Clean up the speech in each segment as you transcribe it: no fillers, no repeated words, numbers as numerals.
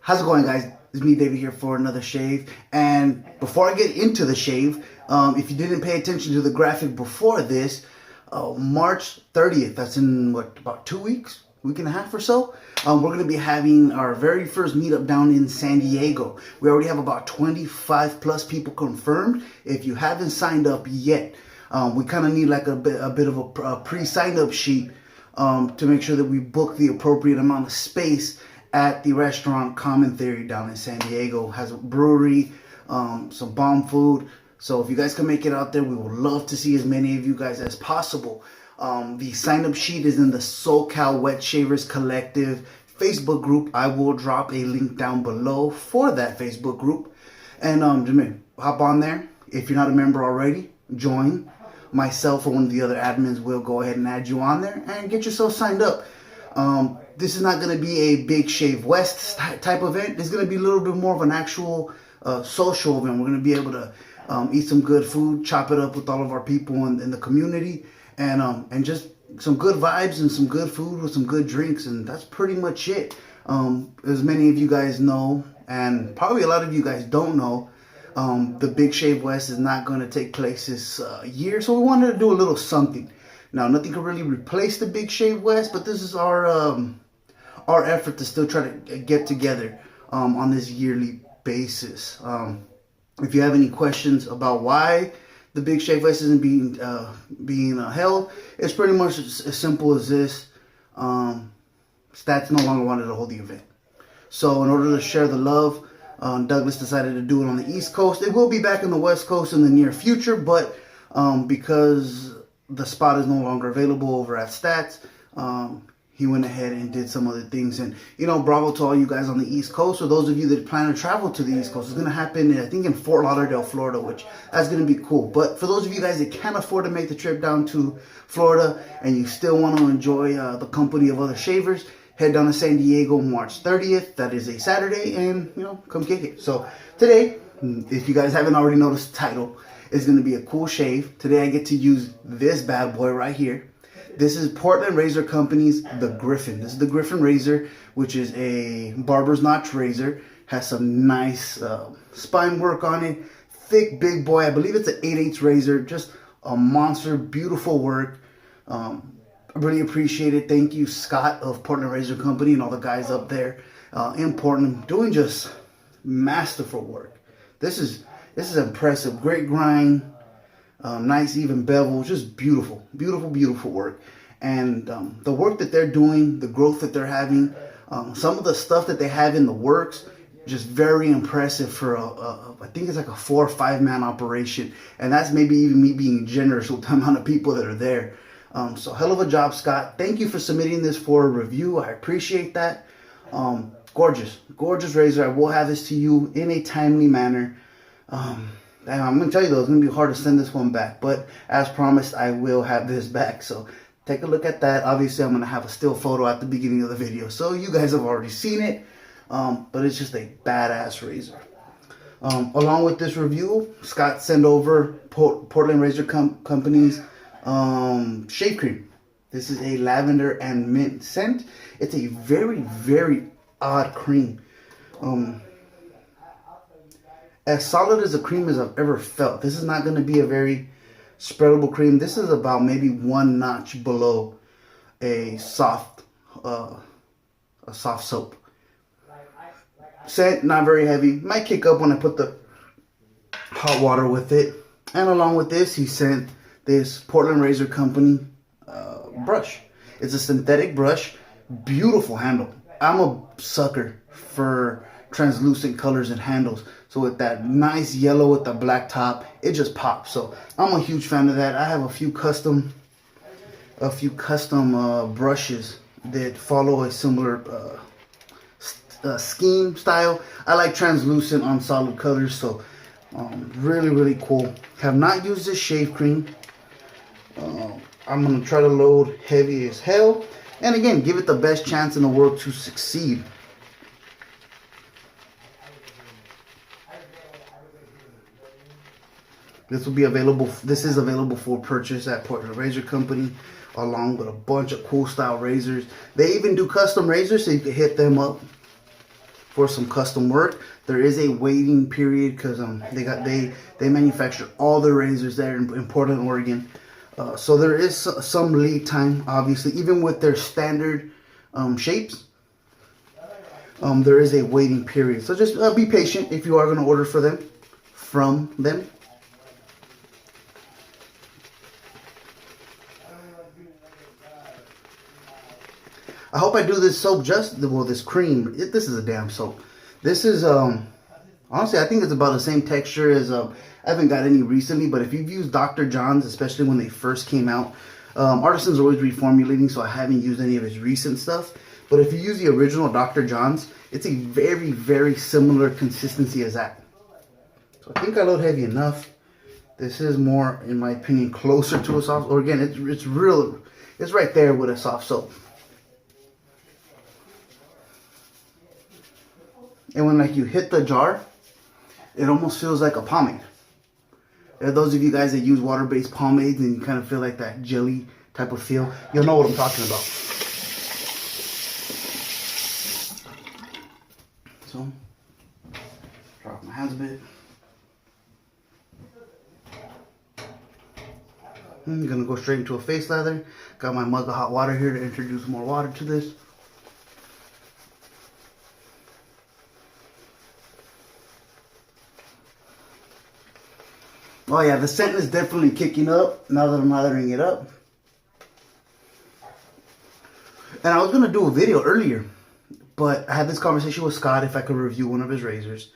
How's it going, guys? It's me, David, here for another shave. And before I get into the shave, if you didn't pay attention to the graphic before this, March 30th, that's in what, about 2 weeks? Week and a half or so, we're going to be having our very first meetup down in San Diego. We already have about 25 plus people confirmed. If you haven't signed up yet, we kind of need like a bit of a pre-sign up sheet to make sure that we book the appropriate amount of space at the restaurant Common Theory down in San Diego. Has a brewery, some bomb food. So if you guys can make it out there, we would love to see as many of you guys as possible. The sign-up sheet is in the SoCal Wet Shavers Collective Facebook group. I will drop a link down below for that Facebook group. And just hop on there. If you're not a member already, join. Myself or one of the other admins will go ahead and add you on there and get yourself signed up. This is not going to be a big Shave West type event. It's going to be a little bit more of an actual social event. We're going to be able to eat some good food, chop it up with all of our people in the community, and just some good vibes and some good food with some good drinks, and that's pretty much it. As many of you guys know, and probably a lot of you guys don't know, the Big Shave West is not going to take place this year, so we wanted to do a little something. Now, nothing can really replace the Big Shave West, but this is our effort to still try to get together on this yearly basis. If you have any questions about why the Big Shave West isn't being held, it's pretty much as simple as this. Stats no longer wanted to hold the event. So in order to share the love, Douglas decided to do it on the East Coast. It will be back in the West Coast in the near future, but because the spot is no longer available over at Stats, he went ahead and did some other things. And, you know, bravo to all you guys on the East Coast, or those of you that plan to travel to the East Coast. It's going to happen, I think, in Fort Lauderdale, Florida, which that's going to be cool. But for those of you guys that can't afford to make the trip down to Florida and you still want to enjoy the company of other shavers, head down to San Diego March 30th. That is a Saturday, and, you know, come kick it. So today, if you guys haven't already noticed the title, it's going to be a cool shave. Today I get to use this bad boy right here. This is Portland Razor Company's the GRYPHON. This is the GRYPHON razor, which is a barber's notch razor. Has some nice spine work on it. Thick, big boy. I believe it's an 8/8 razor. Just a monster, beautiful work. I really appreciate it. Thank you, Scott of Portland Razor Company, and all the guys up there in Portland doing just masterful work. This is impressive. Great grind. Nice even bevel, just beautiful, beautiful, beautiful work. And the work that they're doing, the growth that they're having, some of the stuff that they have in the works, just very impressive for I think it's like a 4 or 5 man operation. And that's maybe even me being generous with the amount of people that are there. So hell of a job, Scott. Thank you for submitting this for a review. I appreciate that. Gorgeous, gorgeous razor. I will have this to you in a timely manner. I'm going to tell you though, it's going to be hard to send this one back. But as promised, I will have this back. So take a look at that. Obviously, I'm going to have a still photo at the beginning of the video. So you guys have already seen it. But it's just a badass razor. Along with this review, Scott sent over Portland Razor Company's shave cream. This is a lavender and mint scent. It's a very, very odd cream. As solid as a cream as I've ever felt. This is not going to be a very spreadable cream. This is about maybe 1 notch below a soft soap. Scent, not very heavy. Might kick up when I put the hot water with it. And along with this, he sent this Portland Razor Company brush. It's a synthetic brush. Beautiful handle. I'm a sucker for translucent colors and handles. So with that nice yellow with the black top, it just pops. So I'm a huge fan of that. I have a few custom brushes that follow a similar scheme style. I like translucent on solid colors. So really, really cool. Have not used this shave cream. I'm going to try to load heavy as hell. And again, give it the best chance in the world to succeed. This will be available. This is available for purchase at Portland Razor Company, along with a bunch of cool style razors. They even do custom razors, so you can hit them up for some custom work. There is a waiting period because they manufacture all the razors there in Portland, Oregon. So there is some lead time, obviously, even with their standard shapes. There is a waiting period. So just be patient if you are going to order from them. I hope I do this soap this cream. This is a damn soap. This is, honestly, I think it's about the same texture as, I haven't got any recently, but if you've used Dr. John's, especially when they first came out, Artisan's always reformulating, so I haven't used any of his recent stuff. But if you use the original Dr. John's, it's a very, very similar consistency as that. So I think I load heavy enough. This is more, in my opinion, closer to a soft, or again, it's right there with a soft soap. And when like you hit the jar, it almost feels like a pomade. Those of you guys that use water-based pomades and you kind of feel like that jelly type of feel, you'll know what I'm talking about. So, drop my hands a bit. I'm gonna go straight into a face lather. Got my mug of hot water here to introduce more water to this. Oh yeah, the scent is definitely kicking up now that I'm lathering it up. And I was going to do a video earlier, but I had this conversation with Scott if I could review one of his razors.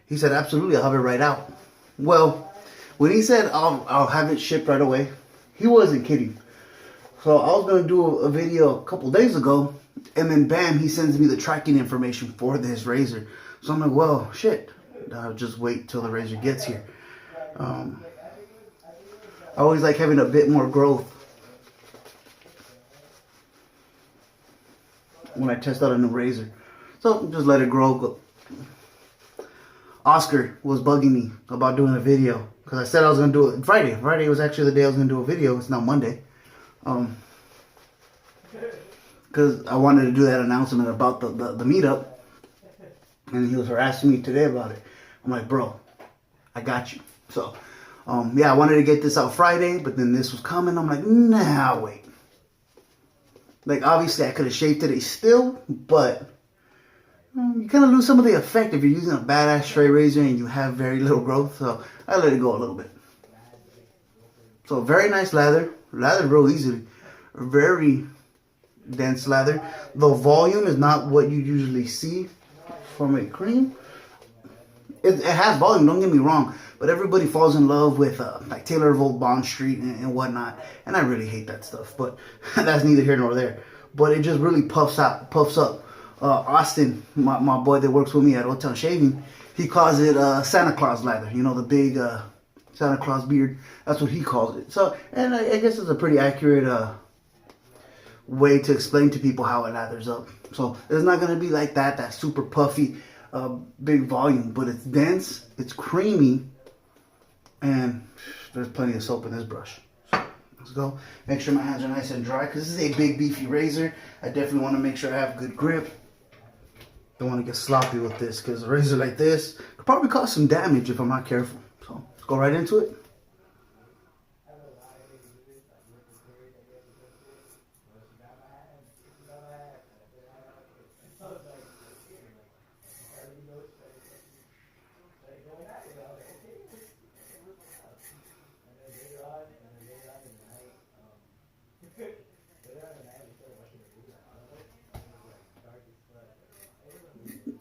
He said, absolutely, I'll have it right out. Well, when he said I'll have it shipped right away, he wasn't kidding. So I was going to do a video a couple days ago, and then bam, he sends me the tracking information for this razor. So I'm like, well, shit, I'll just wait till the razor gets here. I always like having a bit more growth when I test out a new razor. So just let it grow. Oscar was bugging me about doing a video because I said I was going to do it Friday. Friday was actually the day I was going to do a video. It's now Monday. Because I wanted to do that announcement about the meetup. And he was harassing me today about it. I'm like, bro, I got you. So, yeah, I wanted to get this out Friday, but then this was coming. I'm like, nah, wait. Like, obviously, I could have shaped today still, but you kind of lose some of the effect if you're using a badass straight razor and you have very little growth. So, I let it go a little bit. So, very nice lather. Lathered real easily. Very dense lather. The volume is not what you usually see from a cream. It has volume, don't get me wrong, but everybody falls in love with like Taylor Volt Bond Street and whatnot, and I really hate that stuff, but that's neither here nor there. But it just really puffs up. Austin, my boy that works with me at Old Town Shaving, he calls it Santa Claus lather, you know, the big Santa Claus beard, that's what he calls it. So, and I guess it's a pretty accurate way to explain to people how it lathers up. So, it's not going to be like that super puffy, big volume, but it's dense, it's creamy, and there's plenty of soap in this brush. So let's go. Make sure my hands are nice and dry because this is a big beefy razor. I definitely want to make sure I have good grip. Don't want to get sloppy with this because a razor like this could probably cause some damage if I'm not careful. So let's go right into it.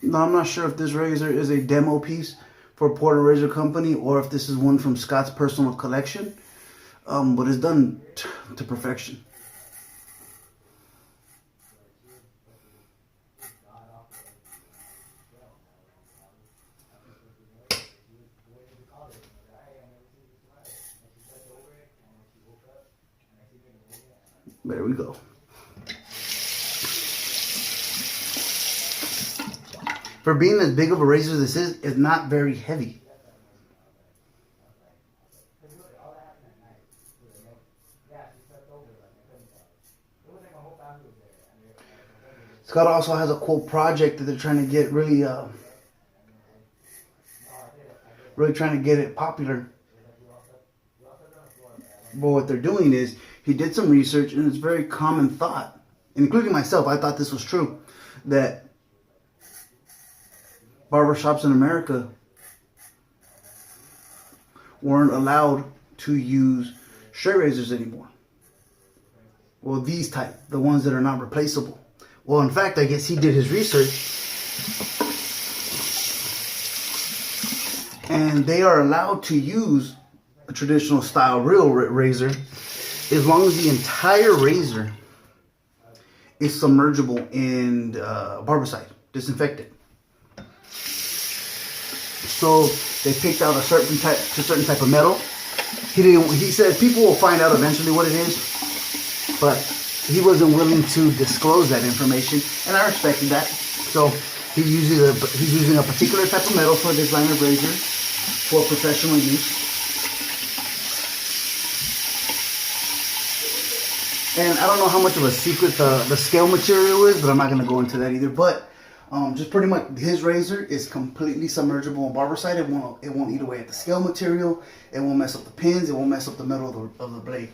Now, I'm not sure if this razor is a demo piece for Porter Razor Company or if this is one from Scott's personal collection, but it's done to perfection. There we go. For being as big of a razor as this is, it's not very heavy. Scott also has a cool project that they're trying to get really trying to get it popular. But what they're doing is, he did some research, and it's a very common thought, including myself. I thought this was true, that barbershops in America weren't allowed to use straight razors anymore. Well, these type, the ones that are not replaceable. Well, in fact, I guess he did his research, and they are allowed to use a traditional style real razor as long as the entire razor is submergible in barbicide, disinfected. So they picked out a certain type of metal. He said people will find out eventually what it is, but he wasn't willing to disclose that information, and I respected that. So he's using a particular type of metal for this line of razor for professional use. And I don't know how much of a secret the scale material is, but I'm not going to go into that either. But just pretty much, his razor is completely submergible in barbicide. It won't eat away at the scale material. It won't mess up the pins. It won't mess up the metal of the blade.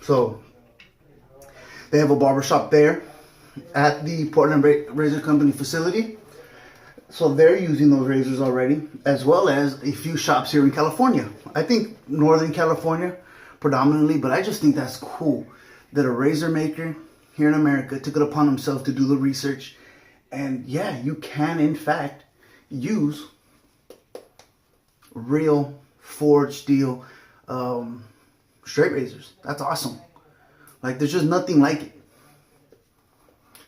So they have a barbershop there at the Portland Razor Company facility. So they're using those razors already, as well as a few shops here in California. I think Northern California predominantly, but I just think that's cool that a razor maker here in America took it upon himself to do the research. And yeah, you can in fact use real forged steel straight razors. That's awesome. Like, there's just nothing like it.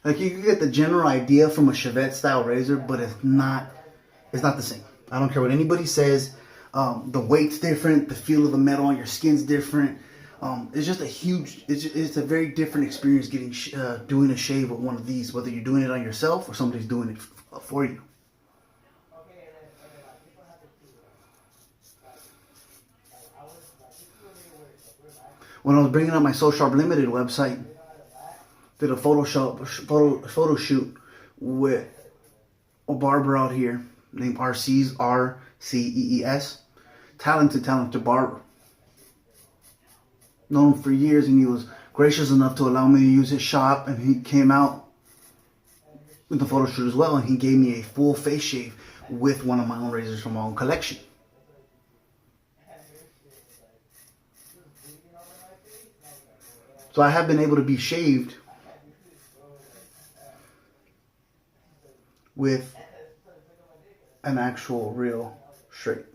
Like, you can get the general idea from a Chevette style razor, but it's not the same. I don't care what anybody says. The weight's different. The feel of the metal on your skin's different. It's just it's a very different experience doing a shave with one of these, whether you're doing it on yourself or somebody's doing it for you. When I was bringing up my So Sharp Limited website, did a photo shoot with a barber out here named RC's, RCEES. Talented barber. Known him for years, and he was gracious enough to allow me to use his shop, and he came out with the photo shoot as well, and he gave me a full face shave with one of my own razors from my own collection. So I have been able to be shaved with an actual real straight.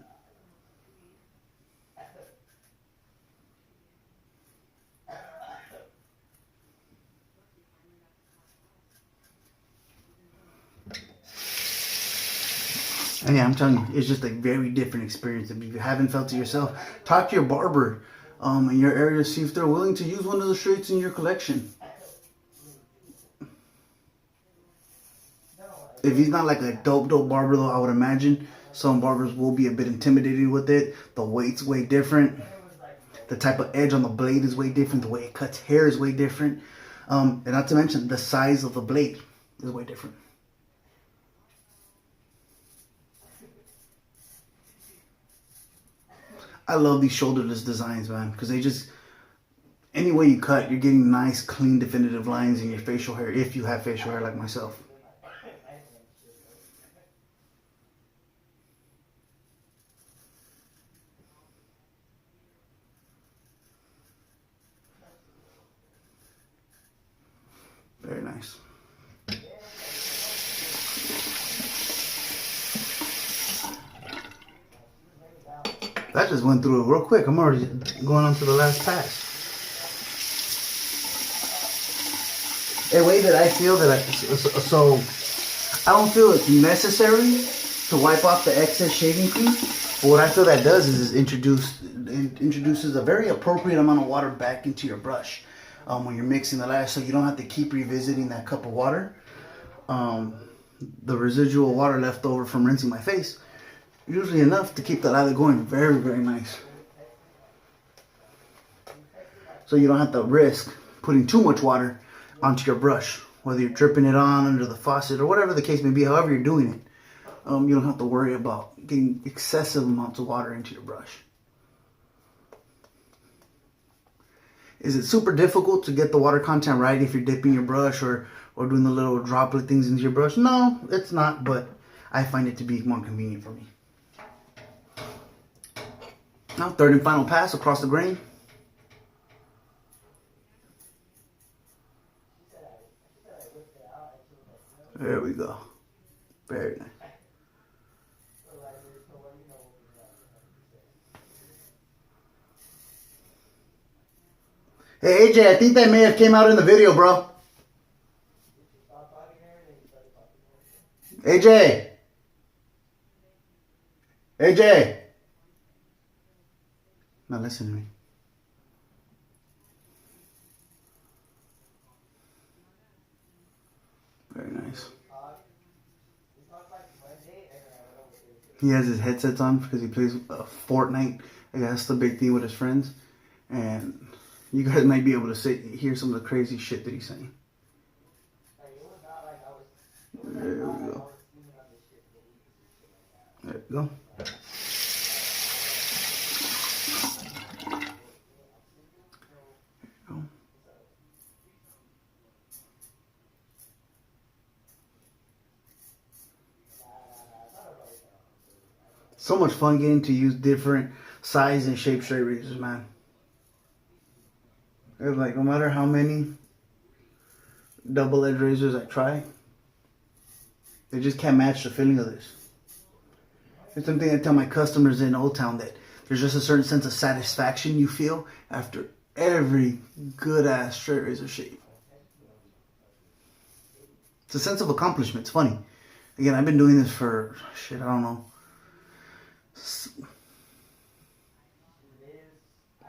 And yeah, I'm telling you, it's just a very different experience. If you haven't felt it yourself, talk to your barber in your area, see if they're willing to use one of the straights in your collection. If he's not like a dope barber though, I would imagine some barbers will be a bit intimidated with it. The weight's way different. The type of edge on the blade is way different. The way it cuts hair is way different. And not to mention, the size of the blade is way different. I love these shoulderless designs, man, because they just, any way you cut, you're getting nice, clean, definitive lines in your facial hair, if you have facial hair like myself. Very nice. That just went through it real quick. I'm already going on to the last pass. A way that I feel that I don't feel it's necessary to wipe off the excess shaving cream. But what I feel that does is introduces a very appropriate amount of water back into your brush when you're mixing the lash, so you don't have to keep revisiting that cup of water. The residual water left over from rinsing my face, usually enough to keep the lather going. Very, very nice. So you don't have to risk putting too much water onto your brush, whether you're dripping it on under the faucet or whatever the case may be, however you're doing it. You don't have to worry about getting excessive amounts of water into your brush. Is it super difficult to get the water content right if you're dipping your brush or doing the little droplet things into your brush? No, it's not, but I find it to be more convenient for me. Now, third and final pass across the grain. There we go. Very nice. Hey AJ, I think that may have came out in the video, bro. AJ. AJ. Now listen to me. Very nice. He has his headsets on because he plays Fortnite. I guess that's the big thing with his friends. And you guys might be able to hear some of the crazy shit that he's saying. There we go. There we go. So much fun getting to use different size and shape straight razors, man. It's like no matter how many double edge razors I try, they just can't match the feeling of this. It's something I tell my customers in Old Town, that there's just a certain sense of satisfaction you feel after every good ass straight razor shave. It's a sense of accomplishment. It's funny. Again, I've been doing this for I don't know,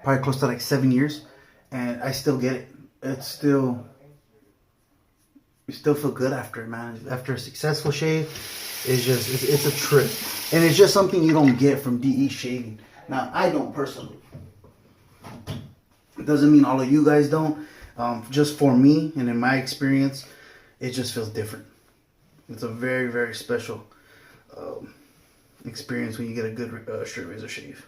probably close to like 7 years, and I still get it. You still feel good after it, man. After a successful shave, it's a trip, and it's just something you don't get from DE shaving. Now, I don't personally. It doesn't mean all of you guys don't. Just for me, and in my experience, it just feels different. It's a very, very special experience when you get a good straight razor shave.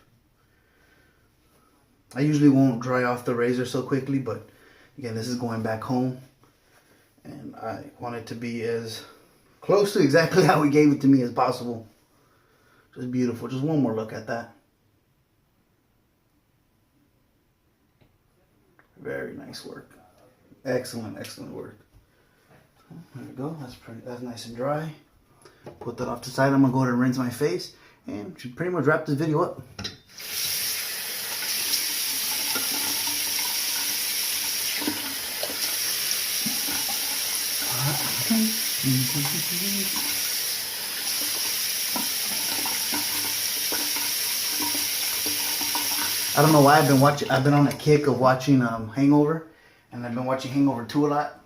I usually won't dry off the razor so quickly, but again, this is going back home, and I want it to be as close to exactly how he gave it to me as possible. Just beautiful. Just one more look at that. Very nice work. Excellent, excellent work. There we go. That's nice and dry. Put that off to the side. I'm gonna go ahead and rinse my face, and should pretty much wrap this video up. I don't know why I've been on a kick of watching Hangover, and I've been watching Hangover 2 a lot.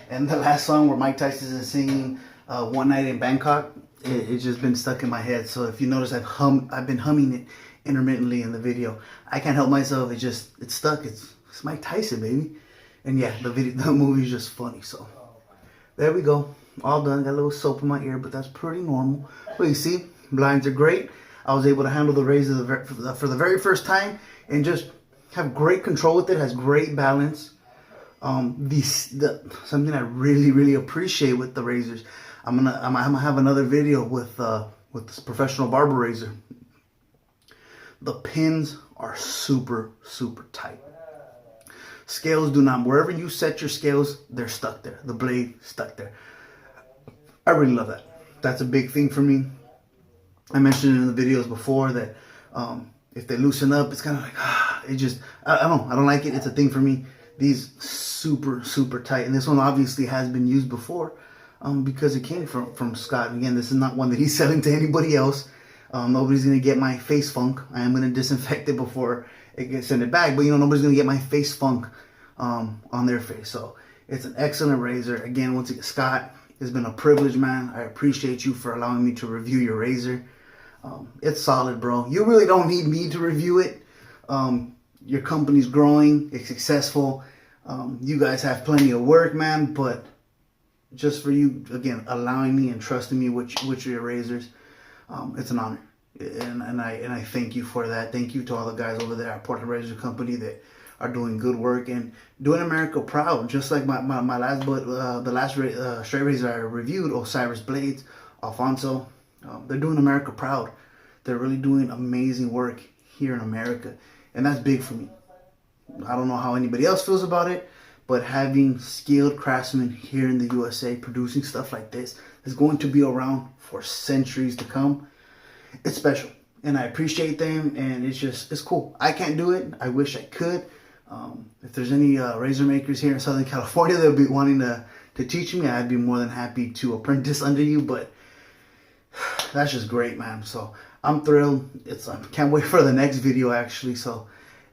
And the last song where Mike Tyson is singing One Night in Bangkok, it's just been stuck in my head. So if you notice, I've been humming it intermittently in the video. I can't help myself. It's stuck. It's Mike Tyson, baby. And yeah, the movie is just funny. So there we go. All done. Got a little soap in my ear, but that's pretty normal. But you see, blinds are great. I was able to handle the razor for the very first time and just have great control with it. It has great balance. Something I really, really appreciate with the razors. I'm gonna have another video with this professional barber razor. The pins are super, super tight. Scales do not. Wherever you set your scales, they're stuck there. The blade stuck there. I really love that. That's a big thing for me. I mentioned in the videos before that if they loosen up, it's kind of like I don't like it. It's a thing for me. These super, super tight, and this one obviously has been used before because it came from Scott. Again, this is not one that he's selling to anybody else. Nobody's gonna get my face funk. I am gonna disinfect it before it gets sent it back, but nobody's gonna get my face funk on their face. So it's an excellent razor. Again, once again, Scott, it's been a privilege, man. I appreciate you for allowing me to review your razor. It's solid, bro. You really don't need me to review it. Your company's growing. It's successful. You guys have plenty of work, man, but just for you, again, allowing me and trusting me with your razors, it's an honor. And I thank you for that. Thank you to all the guys over there at Portland Razor Company that are doing good work and doing America proud. Just like my last, the last straight razor I reviewed, Osiris Blades, Alfonso, they're doing America proud. They're really doing amazing work here in America, and that's big for me. I don't know how anybody else feels about it, but having skilled craftsmen here in the USA producing stuff like this is going to be around for centuries to come. It's special, and I appreciate them, and it's cool. I can't do it. I wish I could. If there's any razor makers here in Southern California that would be wanting to teach me, I'd be more than happy to apprentice under you, but that's just great, man. So I'm thrilled. I can't wait for the next video, actually. So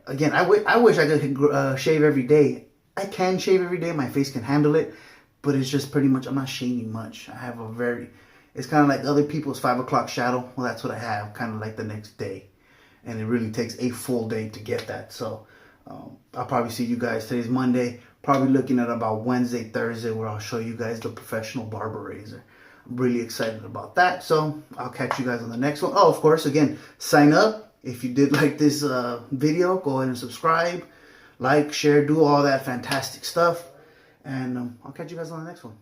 again, I wish I could shave every day. I can shave every day. My face can handle it, but it's just pretty much, I'm not shaving much. I have it's kind of like other people's 5 o'clock shadow. Well, that's what I have, kind of like the next day. And it really takes a full day to get that. So I'll probably see you guys. Today's Monday. Probably looking at about Wednesday, Thursday, where I'll show you guys the professional barber razor. I'm really excited about that. So I'll catch you guys on the next one. Oh, of course, again, sign up. If you did like this video, go ahead and subscribe, like, share, do all that fantastic stuff. And I'll catch you guys on the next one.